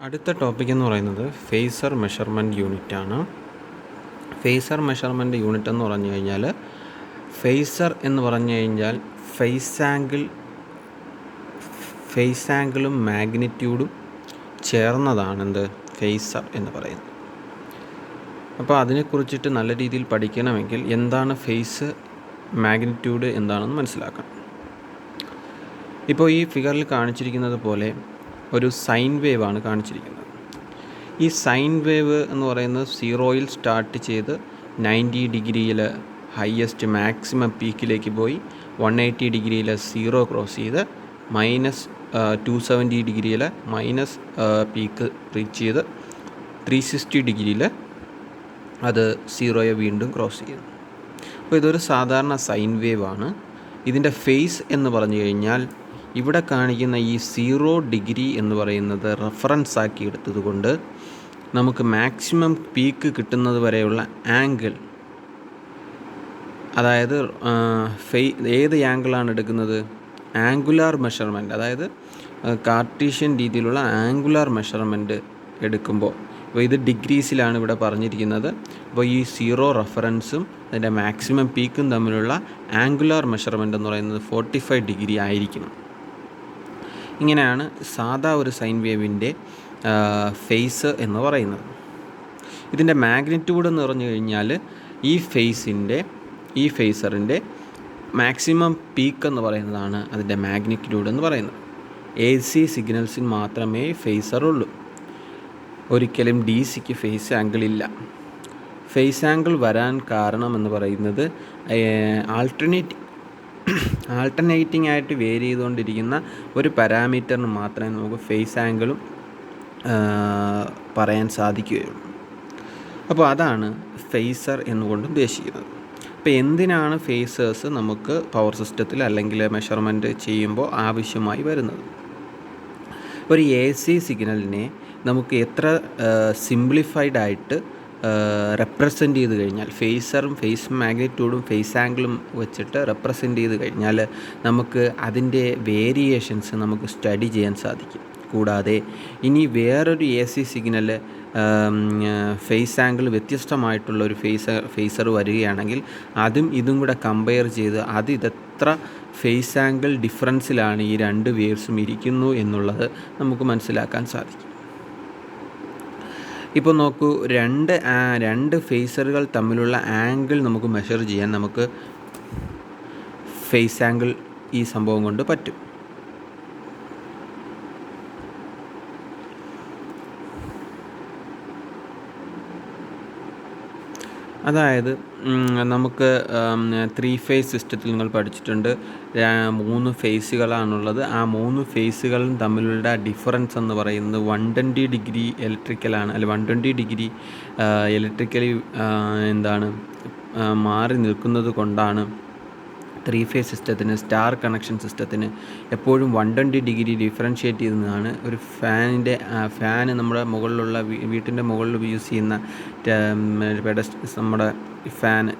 അടുത്ത ടോപ്പിക് എന്ന് പറയുന്നത് ഫേസർ മെഷർമെൻറ്റ് യൂണിറ്റ് ആണ്. ഫേസർ മെഷർമെൻറ്റ് യൂണിറ്റ് എന്ന് പറഞ്ഞു കഴിഞ്ഞാൽ ഫേസർ എന്ന് പറഞ്ഞു കഴിഞ്ഞാൽ ഫേസ് ആംഗിളും മാഗ്നിറ്റ്യൂഡും ചേർന്നതാണ് എന്ത് ഫേസർ എന്ന് പറയുന്നത്. അപ്പോൾ അതിനെക്കുറിച്ചിട്ട് നല്ല രീതിയിൽ പഠിക്കണമെങ്കിൽ എന്താണ് ഫേസ്, മാഗ്നിറ്റ്യൂഡ് എന്താണെന്ന് മനസ്സിലാക്കണം. ഇപ്പോൾ ഈ ഫിഗറിൽ കാണിച്ചിരിക്കുന്നത് പോലെ ഒരു സൈൻ വേവ് ആണ് കാണിച്ചിരിക്കുന്നത്. ഈ സൈൻ വേവ് എന്ന് പറയുന്നത് 0-യിൽ സ്റ്റാർട്ട് ചെയ്ത് 90 ഡിഗ്രിയിൽ ഹയസ്റ്റ് മാക്സിമം പീക്കിലേക്ക് പോയി 180 ഡിഗ്രിയിൽ 0 ക്രോസ് ചെയ്ത് -270 ഡിഗ്രിയിൽ മൈനസ് പീക്ക് റീച്ച് ചെയ്ത് 360 ഡിഗ്രിയിൽ അത് 0യെ വീണ്ടും ക്രോസ് ചെയ്യുന്നു. അപ്പോൾ ഇതൊരു സാധാരണ സൈൻ വേവ് ആണ്. ഇതിൻ്റെ ഫേസ് എന്ന് പറഞ്ഞു കഴിഞ്ഞാൽ ഇവിടെ കാണിക്കുന്ന ഈ 0 ഡിഗ്രി എന്ന് പറയുന്നത് റെഫറൻസ് ആക്കി എടുത്തതുകൊണ്ട് നമുക്ക് മാക്സിമം പീക്ക് കിട്ടുന്നത് വരെയുള്ള ആംഗിൾ, അതായത് ഏത് ആംഗിളാണ് എടുക്കുന്നത്? ആംഗുലാർ മെഷർമെൻറ്റ്, അതായത് കാർട്ടീഷ്യൻ രീതിയിലുള്ള ആംഗുലാർ മെഷർമെൻറ്റ് എടുക്കുമ്പോൾ, അപ്പോൾ ഇത് ഡിഗ്രീസിലാണ് ഇവിടെ പറഞ്ഞിരിക്കുന്നത്. അപ്പോൾ ഈ 0 റെഫറൻസും അതിൻ്റെ മാക്സിമം പീക്കും തമ്മിലുള്ള ആംഗുലാർ മെഷർമെൻറ്റ് എന്ന് പറയുന്നത് 45 ഡിഗ്രി ആയിരിക്കണം. ഇങ്ങനെയാണ് സാധാ ഒരു സൈൻ വേവിൻ്റെ ഫേസ് എന്ന് പറയുന്നത്. ഇതിൻ്റെ മാഗ്നിറ്റ്യൂഡ് എന്ന് പറഞ്ഞു കഴിഞ്ഞാൽ ഈ ഫേസറിൻ്റെ മാക്സിമം പീക്ക് എന്ന് പറയുന്നതാണ് അതിൻ്റെ മാഗ്നിറ്റ്യൂഡ് എന്ന് പറയുന്നത്. AC സിഗ്നൽസിന് മാത്രമേ ഫേസറുള്ളൂ, ഒരിക്കലും DCക്ക് ഫേസ് ആംഗിൾ ഇല്ല. ഫേസ് ആംഗിൾ വരാൻ കാരണം എന്ന് പറയുന്നത് ആൾട്ടർനേറ്റിംഗ് ആയിട്ട് വേരി ചെയ്തുകൊണ്ടിരിക്കുന്ന ഒരു പാരാമീറ്ററിന് മാത്രമേ നമുക്ക് ഫേസ് ആംഗിളും പറയാൻ സാധിക്കുകയുള്ളൂ. അപ്പോൾ അതാണ് ഫേസർ എന്നുകൊണ്ട് ഉദ്ദേശിക്കുന്നത്. അപ്പോൾ എന്തിനാണ് ഫേസേഴ്സ് നമുക്ക് പവർ സിസ്റ്റത്തിൽ അല്ലെങ്കിൽ മെഷർമെൻറ്റ് ചെയ്യുമ്പോൾ ആവശ്യമായി വരുന്നത്? ഒരു AC സിഗ്നലിനെ നമുക്ക് എത്ര സിംപ്ലിഫൈഡ് ആയിട്ട് റെപ്രസെൻ്റ് ചെയ്ത് കഴിഞ്ഞാൽ, ഫേസറും ഫേസ് മാഗ്നിറ്റ്യൂഡും ഫേസ് ആംഗിളും വെച്ചിട്ട് റെപ്രസെൻ്റ് ചെയ്ത് കഴിഞ്ഞാൽ നമുക്ക് അതിൻ്റെ വേരിയേഷൻസ് നമുക്ക് സ്റ്റഡി ചെയ്യാൻ സാധിക്കും. കൂടാതെ ഇനി വേറൊരു AC സിഗ്നൽ ഫേസ് ആംഗിൾ വ്യത്യസ്തമായിട്ടുള്ളൊരു ഫേസർ വരികയാണെങ്കിൽ ഇതും കൂടെ കമ്പയർ ചെയ്ത് ഇതെത്ര ഫേസ് ആംഗിൾ ഡിഫറൻസിലാണ് ഈ രണ്ട് വേവ്സും ഇരിക്കുന്നു എന്നുള്ളത് നമുക്ക് മനസ്സിലാക്കാൻ സാധിക്കും. ഇപ്പോൾ നോക്കൂ, രണ്ട് ഫേസറുകൾ തമ്മിലുള്ള ആംഗിൾ നമുക്ക് മെഷർ ചെയ്യാൻ നമുക്ക് ഫേസ് ആംഗിൾ ഈ സംഭവം കൊണ്ട് പറ്റും. അതായത് നമുക്ക് 3 ഫേസ് സിസ്റ്റത്തിൽ നിങ്ങൾ പഠിച്ചിട്ടുണ്ട്. 3 ഫേസുകളാണുള്ളത്. ആ 3 ഫേസുകളും തമ്മിലുള്ള ഡിഫറൻസ് എന്ന് പറയുന്നത് 120 ഡിഗ്രി ഇലക്ട്രിക്കലാണ്, അല്ല 120 ഡിഗ്രി ഇലക്ട്രിക്കലി മാറി നിൽക്കുന്നത് കൊണ്ടാണ് 3 ഫേസ് സിസ്റ്റത്തിന്, സ്റ്റാർ കണക്ഷൻ സിസ്റ്റത്തിന് എപ്പോഴും 120 ഡിഗ്രി ഡിഫറൻഷ്യേറ്റ് ചെയ്യുന്നതാണ്. ഒരു ഫാന് നമ്മുടെ മുകളിലുള്ള വീട്ടിൻ്റെ മുകളിൽ യൂസ് ചെയ്യുന്ന നമ്മുടെ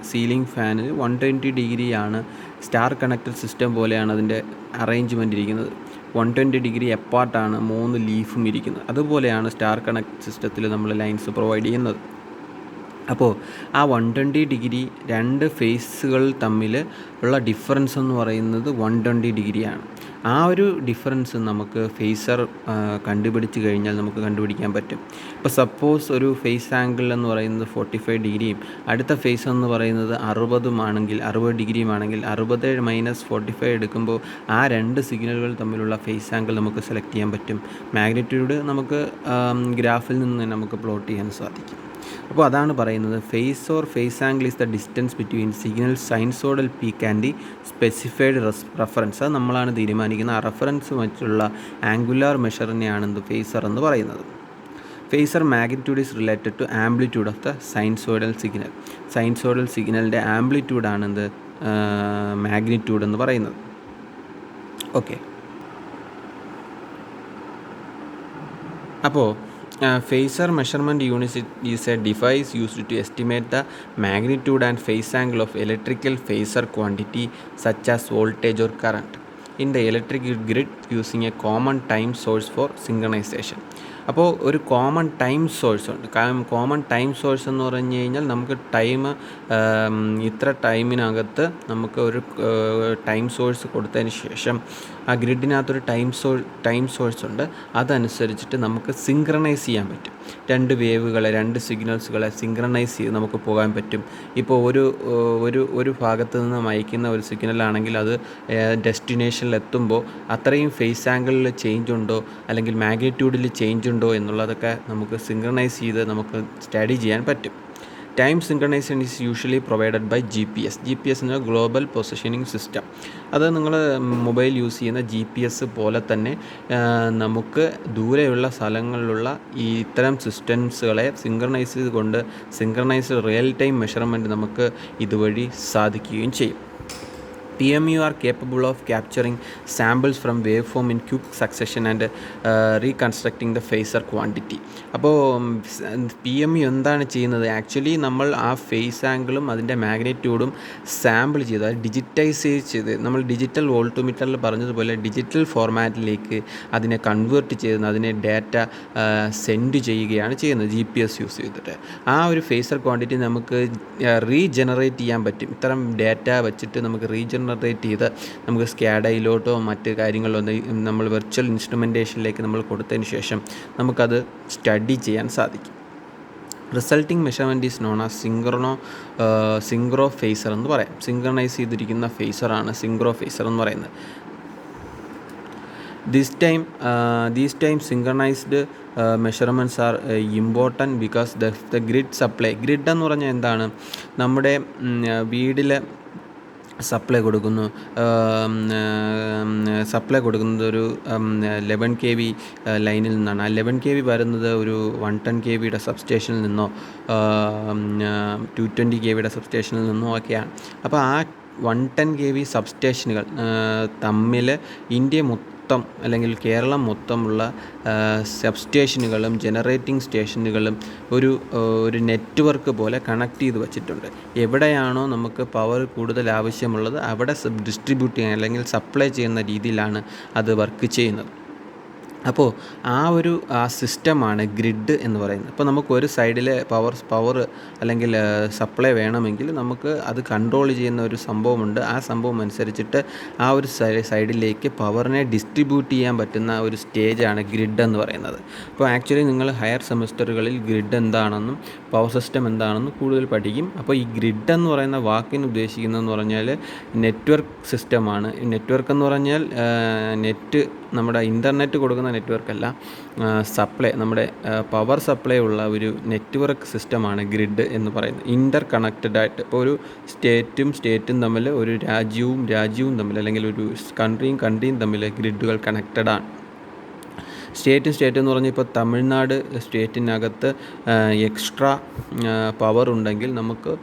സീലിംഗ് ഫാന് 120 ഡിഗ്രിയാണ്. സ്റ്റാർ കണക്റ്റഡ് സിസ്റ്റം പോലെയാണ് അതിൻ്റെ അറേഞ്ച്മെൻറ്റ് ഇരിക്കുന്നത്. 120 ഡിഗ്രി എപ്പാർട്ടാണ് 3 ലീഫും ഇരിക്കുന്നത്. അതുപോലെയാണ് സ്റ്റാർ കണക്ട് സിസ്റ്റത്തിൽ നമ്മൾ ലൈൻസ് പ്രൊവൈഡ് ചെയ്യുന്നത്. അപ്പോൾ ആ 120 ഡിഗ്രി രണ്ട് ഫേസുകൾ തമ്മിൽ ഉള്ള ഡിഫറൻസ് എന്ന് പറയുന്നത് 120 ഡിഗ്രിയാണ്. ആ ഒരു ഡിഫറൻസ് നമുക്ക് ഫേസർ കണ്ടുപിടിച്ച് കഴിഞ്ഞാൽ നമുക്ക് കണ്ടുപിടിക്കാൻ പറ്റും. ഇപ്പോൾ സപ്പോസ് ഒരു ഫേസ് ആംഗിൾ എന്ന് പറയുന്നത് 45 ഡിഗ്രിയും അടുത്ത ഫേസ് എന്ന് പറയുന്നത് 60 ഡിഗ്രിയുമാണെങ്കിൽ 60 - 45 എടുക്കുമ്പോൾ ആ രണ്ട് സിഗ്നലുകൾ തമ്മിലുള്ള ഫേസ് ആംഗിൾ നമുക്ക് സെലക്ട് ചെയ്യാൻ പറ്റും. മാഗ്നിറ്റ്യൂഡ് നമുക്ക് ഗ്രാഫിൽ നിന്ന് നമുക്ക് പ്ലോട്ട് ചെയ്യാൻ സാധിക്കും. അപ്പോൾ അതാണ് പറയുന്നത്, phase angle is the distance between signal sinusoidal peak and the specified reference. അത് നമ്മളാണ് തീരുമാനിക്കുന്നത്. ആ റെഫറൻസ് വെച്ചുള്ള ആംഗുലാർ മെഷറിനെയാണ് ഫേസർ എന്ന് പറയുന്നത്. Phasor magnitude is related to amplitude of the sinusoidal signal. Sinusoidal സിഗ്നലിൻ്റെ ആംപ്ലിറ്റ്യൂഡാണ് മാഗ്നിറ്റ്യൂഡ് എന്ന് പറയുന്നത്. ഓക്കെ, അപ്പോൾ Phasor measurement unit is a device used to estimate the magnitude and phase angle of electrical phasor quantity such as voltage or current in the electric grid using a common time source for synchronization. അപ്പോൾ ഒരു common time source ഉണ്ട്. Common time source എന്ന് പറഞ്ഞു കഴിഞ്ഞാൽ നമുക്ക് ഇത്ര ടൈമിനകത്ത് നമുക്ക് ഒരു ടൈം സോഴ്സ് കൊടുത്തതിന് ശേഷം ആ ഗ്രിഡിനകത്തൊരു ടൈം സോഴ്സ് ഉണ്ട്. അതനുസരിച്ചിട്ട് നമുക്ക് സിങ്ക്രണൈസ് ചെയ്യാൻ പറ്റും. 2 വേവുകളെ 2 സിഗ്നൽസുകളെ സിങ്ക്രണൈസ് ചെയ്ത് നമുക്ക് പോകാൻ പറ്റും. ഇപ്പോൾ ഒരു ഭാഗത്ത് നിന്ന് അയക്കുന്ന ഒരു സിഗ്നലാണെങ്കിൽ അത് ഡെസ്റ്റിനേഷനിൽ എത്തുമ്പോൾ അത്രയും ഫേസ് ആംഗിളിൽ ചേഞ്ച് ഉണ്ടോ അല്ലെങ്കിൽ മാഗ്നിറ്റ്യൂഡിൽ ചേഞ്ച് ഉണ്ടോ എന്നുള്ളതൊക്കെ നമുക്ക് സിങ്ക്രണൈസ് ചെയ്ത് നമുക്ക് സ്റ്റഡി ചെയ്യാൻ പറ്റും. Time synchronisation is usually provided by GPS എന്ന് ഗ്ലോബൽ പൊസിഷനിങ് സിസ്റ്റം. അത് നിങ്ങൾ മൊബൈൽ യൂസ് ചെയ്യുന്ന GPS പോലെ തന്നെ നമുക്ക് ദൂരെയുള്ള സ്ഥലങ്ങളിലുള്ള ഈ ഇത്തരം സിസ്റ്റംസുകളെ സിങ്ക്രണൈസ് ചെയ്തുകൊണ്ട് സിങ്ക്രണൈസ്ഡ് റിയൽ ടൈം മെഷർമെൻറ്റ് നമുക്ക് ഇതുവഴി സാധിക്കുകയും ചെയ്യും. PMU are capable of capturing samples from waveform in quick succession and reconstructing the phasor quantity. അപ്പോൾ PMU എന്താണ് ചെയ്യുന്നത്? ആക്ച്വലി നമ്മൾ ആ ഫേസ് ആംഗിളും അതിൻ്റെ മാഗ്നിറ്റ്യൂഡും സാമ്പിൾ ചെയ്ത് അത് ഡിജിറ്റൈസ് ചെയ്ത് നമ്മൾ ഡിജിറ്റൽ വോൾട്ട്മീറ്ററിൽ പറഞ്ഞതുപോലെ ഡിജിറ്റൽ ഫോർമാറ്റിലേക്ക് അതിനെ കൺവേർട്ട് ചെയ്ത് അതിനെ ഡാറ്റ സെൻഡ് ചെയ്യുകയാണ് ചെയ്യുന്നത് GPS യൂസ് ചെയ്തിട്ട്. ആ ഒരു ഫേസർ ക്വാണ്ടിറ്റി നമുക്ക് റീജനറേറ്റ് ചെയ്യാൻ പറ്റും. ഇത്തരം ഡാറ്റ വെച്ചിട്ട് നമുക്ക് റീജനറേറ്റ് ചെയ്ത് നമുക്ക് സ്കാഡയിലോട്ടോ മറ്റ് കാര്യങ്ങളിലോ നമ്മൾ വെർച്വൽ ഇൻസ്ട്രുമെൻറ്റേഷനിലേക്ക് നമ്മൾ കൊടുത്തതിന് ശേഷം നമുക്കത് സ്റ്റഡി ചെയ്യാൻ സാധിക്കും. Resulting measurement is known as synchro phasor എന്ന് പറയാം. സിങ്ക്രണൈസ് ചെയ്തിരിക്കുന്ന ഫേസറാണ് സിങ്ക്രോ ഫേസർ എന്ന് പറയുന്നത്. These time synchronized measurements are important because the grid supply. Grid എന്ന് പറഞ്ഞാൽ എന്താണ്? നമ്മുടെ വീട്ടിൽ സപ്ലൈ കൊടുക്കുന്നത് ഒരു 11 kV ലൈനിൽ നിന്നാണ്. ആ 11 kV വരുന്നത് ഒരു 110 kVയുടെ സബ്സ്റ്റേഷനിൽ നിന്നോ 220 kVയുടെ സബ്സ്റ്റേഷനിൽ നിന്നോ ഒക്കെയാണ്. അപ്പോൾ ആ 110 kV സബ്സ്റ്റേഷനുകൾ തമ്മിൽ ഇന്ത്യ മൊത്തം അല്ലെങ്കിൽ കേരളം മൊത്തമുള്ള സബ്സ്റ്റേഷനുകളും ജനറേറ്റിംഗ് സ്റ്റേഷനുകളും ഒരു നെറ്റ്വർക്ക് പോലെ കണക്ട് ചെയ്ത് വച്ചിട്ടുണ്ട്. എവിടെയാണോ നമുക്ക് പവർ കൂടുതൽ ആവശ്യമുള്ളത് അവിടെ ഡിസ്ട്രിബ്യൂട്ട് ചെയ്യാൻ അല്ലെങ്കിൽ സപ്ലൈ ചെയ്യുന്ന രീതിയിലാണ് അത് വർക്ക് ചെയ്യുന്നത്. അപ്പോൾ ആ സിസ്റ്റമാണ് ഗ്രിഡ് എന്ന് പറയുന്നത്. അപ്പോൾ നമുക്ക് ഒരു സൈഡിൽ പവർ അല്ലെങ്കിൽ സപ്ലൈ വേണമെങ്കിൽ നമുക്ക് അത് കൺട്രോൾ ചെയ്യുന്ന ഒരു സംഭവമുണ്ട്. ആ സംഭവം അനുസരിച്ചിട്ട് ആ ഒരു സൈഡിലേക്ക് പവറിനെ ഡിസ്ട്രിബ്യൂട്ട് ചെയ്യാൻ പറ്റുന്ന ഒരു സ്റ്റേജാണ് ഗ്രിഡ് എന്ന് പറയുന്നത്. അപ്പോൾ ആക്ച്വലി നിങ്ങൾ ഹയർ സെമിസ്റ്ററുകളിൽ ഗ്രിഡ് എന്താണെന്നും പവർ സിസ്റ്റം എന്താണെന്നും കൂടുതൽ പഠിക്കും. അപ്പോൾ ഈ ഗ്രിഡ് എന്ന് പറയുന്ന വാക്കിന് ഉദ്ദേശിക്കുന്നതെന്ന് പറഞ്ഞാൽ നെറ്റ്വർക്ക് സിസ്റ്റമാണ്. നെറ്റ്വർക്ക് എന്ന് പറഞ്ഞാൽ നമ്മുടെ ഇൻ്റർനെറ്റ് കൊടുക്കുന്ന നെറ്റ്വർക്കല്ല, സപ്ലൈ നമ്മുടെ പവർ സപ്ലൈ ഉള്ള ഒരു നെറ്റ്വർക്ക് സിസ്റ്റമാണ് ഗ്രിഡ് എന്ന് പറയുന്നത്. ഇൻ്റർ കണക്റ്റഡ് ആയിട്ട് ഇപ്പോൾ ഒരു സ്റ്റേറ്റും തമ്മിൽ ഒരു രാജ്യവും തമ്മിൽ അല്ലെങ്കിൽ ഒരു കൺട്രിയും തമ്മിൽ ഗ്രിഡുകൾ കണക്റ്റഡാണ്. സ്റ്റേറ്റ് എന്ന് പറഞ്ഞാൽ ഇപ്പോൾ തമിഴ്നാട് സ്റ്റേറ്റിനകത്ത് എക്സ്ട്രാ പവർ ഉണ്ടെങ്കിൽ നമുക്ക്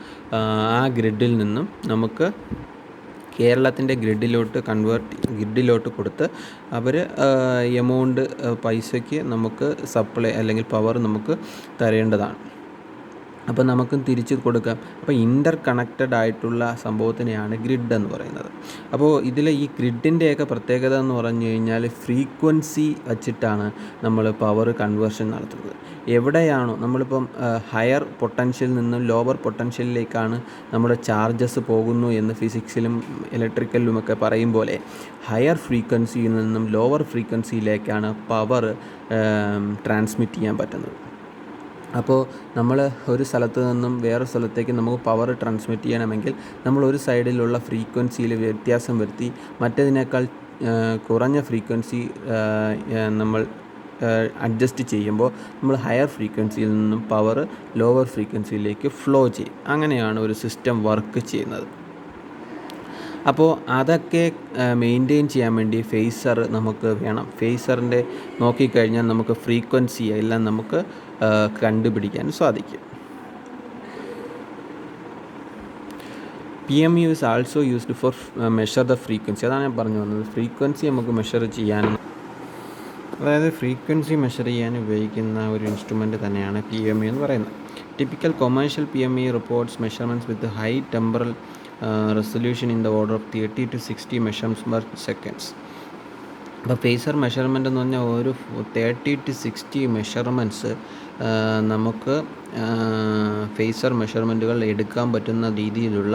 ആ ഗ്രിഡിൽ നിന്നും നമുക്ക് കേരളത്തിൻ്റെ ഗ്രിഡിലോട്ട് കൊടുത്ത് അവർ എമൗണ്ട് പൈസയ്ക്ക് നമുക്ക് സപ്ലൈ അല്ലെങ്കിൽ പവർ നമുക്ക് തരേണ്ടതാണ്. അപ്പോൾ നമുക്കും തിരിച്ച് കൊടുക്കാം. അപ്പോൾ ഇൻ്റർ കണക്റ്റഡ് ആയിട്ടുള്ള സംഭവത്തിനെയാണ് ഗ്രിഡ് എന്ന് പറയുന്നത്. അപ്പോൾ ഇതിൽ ഈ ഗ്രിഡിൻ്റെയൊക്കെ പ്രത്യേകത എന്ന് പറഞ്ഞു കഴിഞ്ഞാൽ ഫ്രീക്വൻസി വച്ചിട്ടാണ് നമ്മൾ പവർ കൺവേർഷൻ നടത്തുന്നത്. എവിടെയാണോ നമ്മളിപ്പം ഹയർ പൊട്ടൻഷ്യലിൽ നിന്നും ലോവർ പൊട്ടൻഷ്യലിലേക്കാണ് നമ്മുടെ ചാർജസ് പോകുന്നു എന്ന് ഫിസിക്സിലും ഇലക്ട്രിക്കലിലുമൊക്കെ പറയും പോലെ ഹയർ ഫ്രീക്വൻസിയിൽ നിന്നും ലോവർ ഫ്രീക്വൻസിയിലേക്കാണ് പവർ ട്രാൻസ്മിറ്റ് ചെയ്യാൻ പറ്റുന്നത്. അപ്പോൾ നമ്മൾ ഒരു സ്ഥലത്ത് നിന്നും വേറെ സ്ഥലത്തേക്ക് നമുക്ക് പവർ ട്രാൻസ്മിറ്റ് ചെയ്യണമെങ്കിൽ നമ്മൾ ഒരു സൈഡിലുള്ള ഫ്രീക്വൻസിയിൽ വ്യത്യാസം വരുത്തി മറ്റേതിനേക്കാൾ കുറഞ്ഞ ഫ്രീക്വൻസി നമ്മൾ അഡ്ജസ്റ്റ് ചെയ്യുമ്പോൾ നമ്മൾ ഹയർ ഫ്രീക്വൻസിയിൽ നിന്നും പവർ ലോവർ ഫ്രീക്വൻസിയിലേക്ക് ഫ്ലോ ചെയ്യും. അങ്ങനെയാണ് ഒരു സിസ്റ്റം വർക്ക് ചെയ്യുന്നത്. അപ്പോൾ അതൊക്കെ മെയിൻറ്റെയിൻ ചെയ്യാൻ വേണ്ടി ഫേസർ നമുക്ക് വേണം. ഫേസറിൻ്റെ നോക്കിക്കഴിഞ്ഞാൽ നമുക്ക് ഫ്രീക്വൻസി എല്ലാം നമുക്ക് കണ്ടുപിടിക്കാൻ സാധിക്കും. PMU is also used for measure the frequency. അതാണ് ഞാൻ പറഞ്ഞു വന്നത്. ഫ്രീക്വൻസി നമുക്ക് മെഷർ ചെയ്യാനും അതായത് ഫ്രീക്വൻസി മെഷർ ചെയ്യാൻ ഉപയോഗിക്കുന്ന ഒരു ഇൻസ്ട്രുമെൻ്റ് തന്നെയാണ് PMU എന്ന് പറയുന്നത്. Typical commercial PMU reports measurements with high temporal resolution in the order of 30 to 60 measurements per seconds. അപ്പോൾ ഫേസർ മെഷർമെൻ്റ് എന്ന് പറഞ്ഞാൽ ഒരു 30-60 മെഷർമെൻറ്റ്സ് നമുക്ക് ഫേസർ മെഷർമെൻറ്റുകൾ എടുക്കാൻ പറ്റുന്ന രീതിയിലുള്ള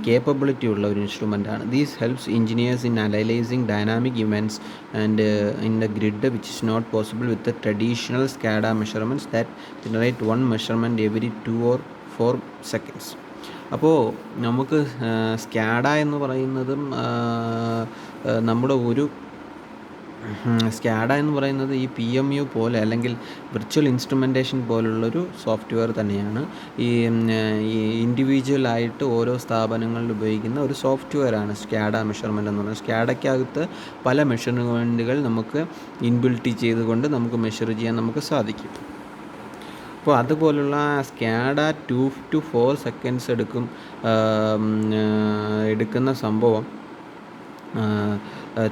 കേപ്പബിലിറ്റി ഉള്ള ഒരു ഇൻസ്ട്രുമെൻ്റാണ്. These helps engineers in analysing dynamic events and in the grid which is not possible with traditional SCADA measurements that generate one measurement every 2 or 4 seconds. അപ്പോൾ നമുക്ക് സ്കാഡ എന്ന് പറയുന്നതും നമ്മുടെ ഒരു സ്കാഡ എന്ന് പറയുന്നത് ഈ PMU പോലെ അല്ലെങ്കിൽ വിർച്വൽ ഇൻസ്ട്രുമെൻറ്റേഷൻ പോലുള്ളൊരു സോഫ്റ്റ്വെയർ തന്നെയാണ്. ഈ ഇൻഡിവിജ്വലായിട്ട് ഓരോ സ്ഥാപനങ്ങളിൽ ഉപയോഗിക്കുന്ന ഒരു സോഫ്റ്റ്വെയറാണ് സ്കാഡ മെഷർമെൻ്റ് എന്ന് പറയുന്നത്. സ്കാഡയ്ക്കകത്ത് പല മെഷർമെൻറ്റുകൾ നമുക്ക് ഇൻബിൽറ്റ് ചെയ്തുകൊണ്ട് നമുക്ക് മെഷർ ചെയ്യാൻ നമുക്ക് സാധിക്കും. അപ്പോൾ അതുപോലുള്ള സ്കാഡ 2 to 4 seconds എടുക്കുന്ന സംഭവം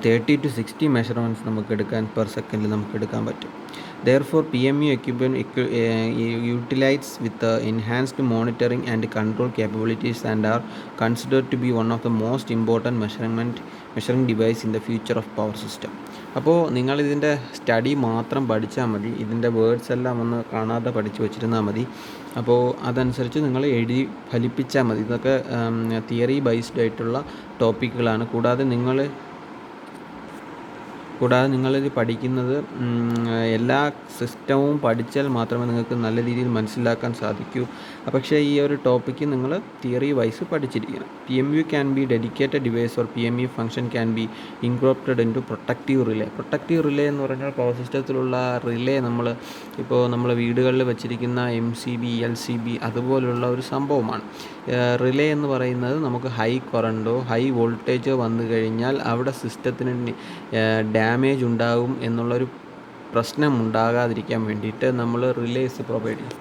30-60 മെഷർമെൻറ്റ്സ് നമുക്ക് എടുക്കാൻ പെർ സെക്കൻഡിൽ നമുക്ക് എടുക്കാൻ പറ്റും. Therefore, PMU equipment utilized with enhanced monitoring and control capabilities and are considered to be one of the most important measuring device in the future of power system. അപ്പോൾ നിങ്ങളിതിൻ്റെ study മാത്രം പഠിച്ചാൽ മതി, ഇതിൻ്റെ വേർഡ്സ് എല്ലാം ഒന്ന് കാണാതെ പഠിച്ചു വച്ചിരുന്നാൽ മതി. അപ്പോൾ അതനുസരിച്ച് നിങ്ങൾ എഴുതി ഫലിപ്പിച്ചാൽ മതി. ഇതൊക്കെ തിയറി ബേസ്ഡ് ആയിട്ടുള്ള ടോപ്പിക്കുകളാണ്. കൂടാതെ നിങ്ങളിത് പഠിക്കുന്നത് എല്ലാ സിസ്റ്റവും പഠിച്ചാൽ മാത്രമേ നിങ്ങൾക്ക് നല്ല രീതിയിൽ മനസ്സിലാക്കാൻ സാധിക്കൂ. പക്ഷേ ഈ ഒരു ടോപ്പിക്ക് നിങ്ങൾ തിയറി വൈസ് പഠിച്ചിരിക്കണം. PMU can be dedicated device or PMU function can be incorporated in to protective relay. Protective relay എന്ന് പറഞ്ഞാൽ പവർ സിസ്റ്റത്തിലുള്ള റിലേ നമ്മൾ വീടുകളിൽ വെച്ചിരിക്കുന്ന MCB, LCB അതുപോലുള്ള ഒരു സംഭവമാണ്. റിലേ എന്ന് പറയുന്നത് നമുക്ക് ഹൈ കറണ്ടോ ഹൈ വോൾട്ടേജോ വന്നു കഴിഞ്ഞാൽ അവിടെ സിസ്റ്റത്തിന് ഡാമേജ് ഉണ്ടാകും എന്നുള്ളൊരു പ്രശ്നം ഉണ്ടാകാതിരിക്കാൻ വേണ്ടിയിട്ട് നമ്മൾ റിലേസ് പ്രൊവൈഡ് ചെയ്യും.